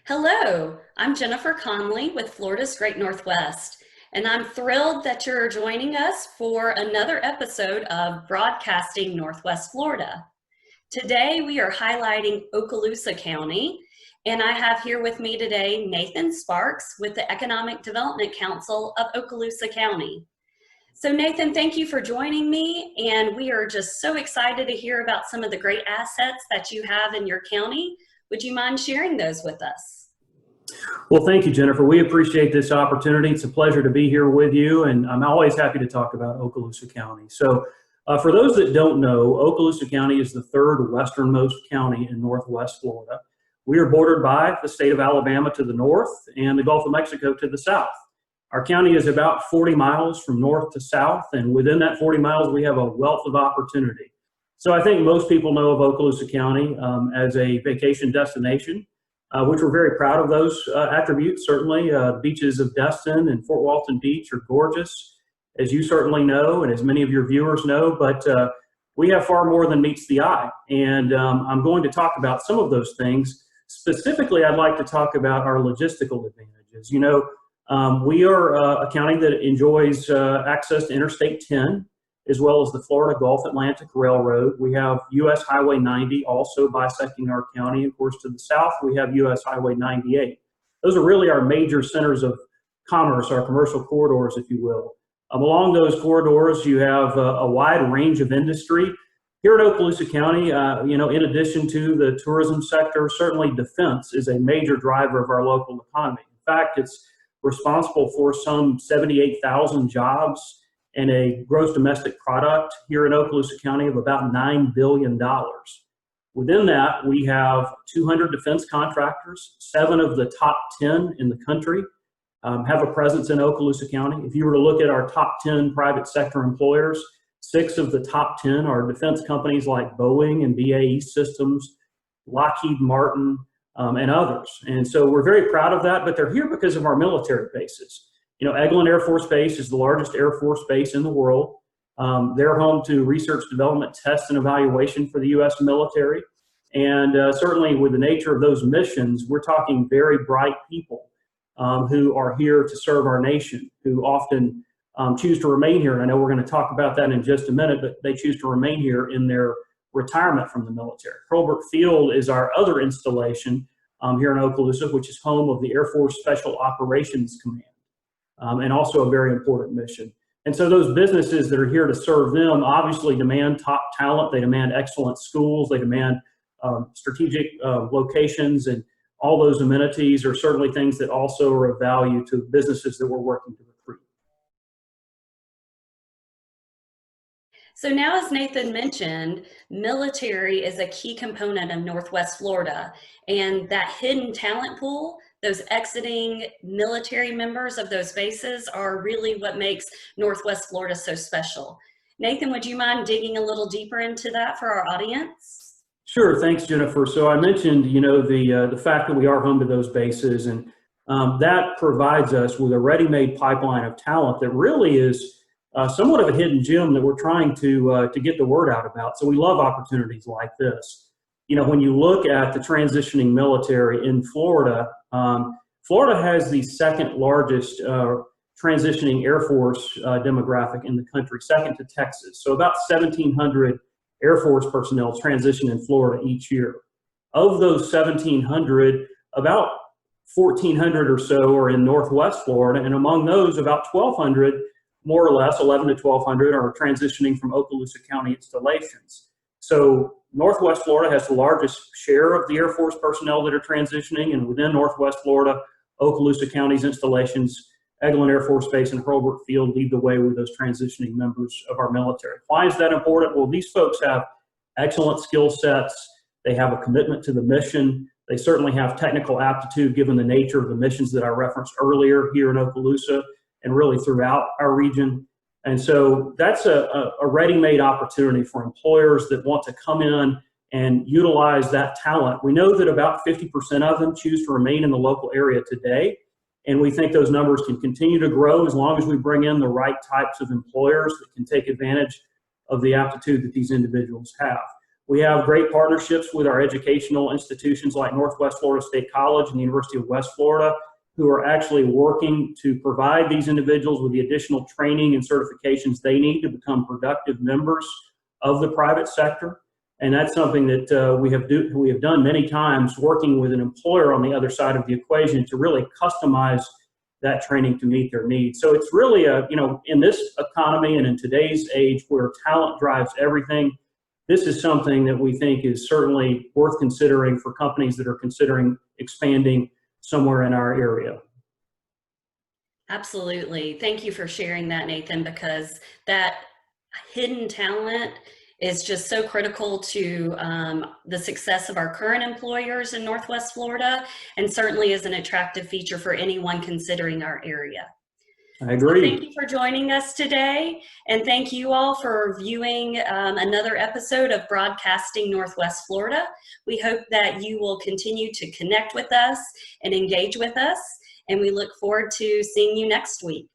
Hello, I'm Jennifer Conley with Florida's Great Northwest, and I'm thrilled that you're joining us for another episode of Broadcasting Northwest Florida. Today we are highlighting Okaloosa County, and I have here with me today Nathan Sparks with the Economic Development Council of Okaloosa County. So Nathan, thank you for joining me, and we are just so excited to hear about some of the great assets that you have in your county. Would you mind sharing those with us? Well, thank you, Jennifer. We appreciate this opportunity. It's a pleasure to be here with you, and I'm always happy to talk about Okaloosa County. For those that don't know, Okaloosa County is the third westernmost county in Northwest Florida. We are bordered by the state of Alabama to the north and the Gulf of Mexico to the south. Our county is about 40 miles from north to south, and within that 40 miles, we have a wealth of opportunity. So I think most people know of Okaloosa County as a vacation destination, which we're very proud of those attributes. Certainly, beaches of Destin and Fort Walton Beach are gorgeous, as you certainly know, and as many of your viewers know, but we have far more than meets the eye. And I'm going to talk about some of those things. Specifically, I'd like to talk about our logistical advantages. We are a county that enjoys access to Interstate 10, as well as the Florida Gulf Atlantic Railroad. We have US Highway 90 also bisecting our county. Of course, to the south, we have US Highway 98. Those are really our major centers of commerce, our commercial corridors, if you will. Along those corridors, you have a wide range of industry. Here in Okaloosa County, in addition to the tourism sector, certainly defense is a major driver of our local economy. In fact, it's responsible for some 78,000 jobs and a gross domestic product here in Okaloosa County of about $9 billion. Within that, we have 200 defense contractors. 7 of the top 10 in the country have a presence in Okaloosa County. If you were to look at our top 10 private sector employers, 6 of the top 10 are defense companies like Boeing and BAE Systems, Lockheed Martin, and others. And so we're very proud of that, but they're here because of our military bases. Eglin Air Force Base is the largest Air Force base in the world. They're home to research, development, test, and evaluation for the U.S. military. And certainly with the nature of those missions, we're talking very bright people who are here to serve our nation, who often choose to remain here. And I know we're going to talk about that in just a minute, but they choose to remain here in their retirement from the military. Hurlburt Field is our other installation here in Okaloosa, which is home of the Air Force Special Operations Command. And also a very important mission. And so those businesses that are here to serve them obviously demand top talent. They demand excellent schools. They demand strategic locations, and all those amenities are certainly things that also are of value to businesses that we're working to recruit. So now, as Nathan mentioned, military is a key component of Northwest Florida, and that hidden talent pool, those exiting military members of those bases, are really what makes Northwest Florida so special. Nathan, would you mind digging a little deeper into that for our audience? Sure, thanks, Jennifer. So I mentioned, the fact that we are home to those bases, and that provides us with a ready-made pipeline of talent that really is somewhat of a hidden gem that we're trying to get the word out about. So we love opportunities like this. When you look at the transitioning military in Florida, Florida has the second largest transitioning Air Force demographic in the country, second to Texas. So about 1,700 Air Force personnel transition in Florida each year. Of those 1,700, about 1,400 or so are in Northwest Florida, and among those, about 1,200, more or less, 11 to 1,200 are transitioning from Okaloosa County installations. So Northwest Florida has the largest share of the Air Force personnel that are transitioning, and within Northwest Florida, Okaloosa County's installations, Eglin Air Force Base and Hurlburt Field lead the way with those transitioning members of our military. Why is that important? Well, these folks have excellent skill sets. They have a commitment to the mission. They certainly have technical aptitude given the nature of the missions that I referenced earlier here in Okaloosa and really throughout our region. And so that's a ready-made opportunity for employers that want to come in and utilize that talent. We know that about 50% of them choose to remain in the local area today, and we think those numbers can continue to grow as long as we bring in the right types of employers that can take advantage of the aptitude that these individuals have. We have great partnerships with our educational institutions like Northwest Florida State College and the University of West Florida, who are actually working to provide these individuals with the additional training and certifications they need to become productive members of the private sector. And that's something that we have done many times, working with an employer on the other side of the equation to really customize that training to meet their needs. So it's really in this economy and in today's age where talent drives everything, this is something that we think is certainly worth considering for companies that are considering expanding somewhere in our area. Absolutely. Thank you for sharing that, Nathan, because that hidden talent is just so critical to the success of our current employers in Northwest Florida, and certainly is an attractive feature for anyone considering our area. I agree. So thank you for joining us today, and thank you all for viewing another episode of Broadcasting Northwest Florida. We hope that you will continue to connect with us and engage with us, and we look forward to seeing you next week.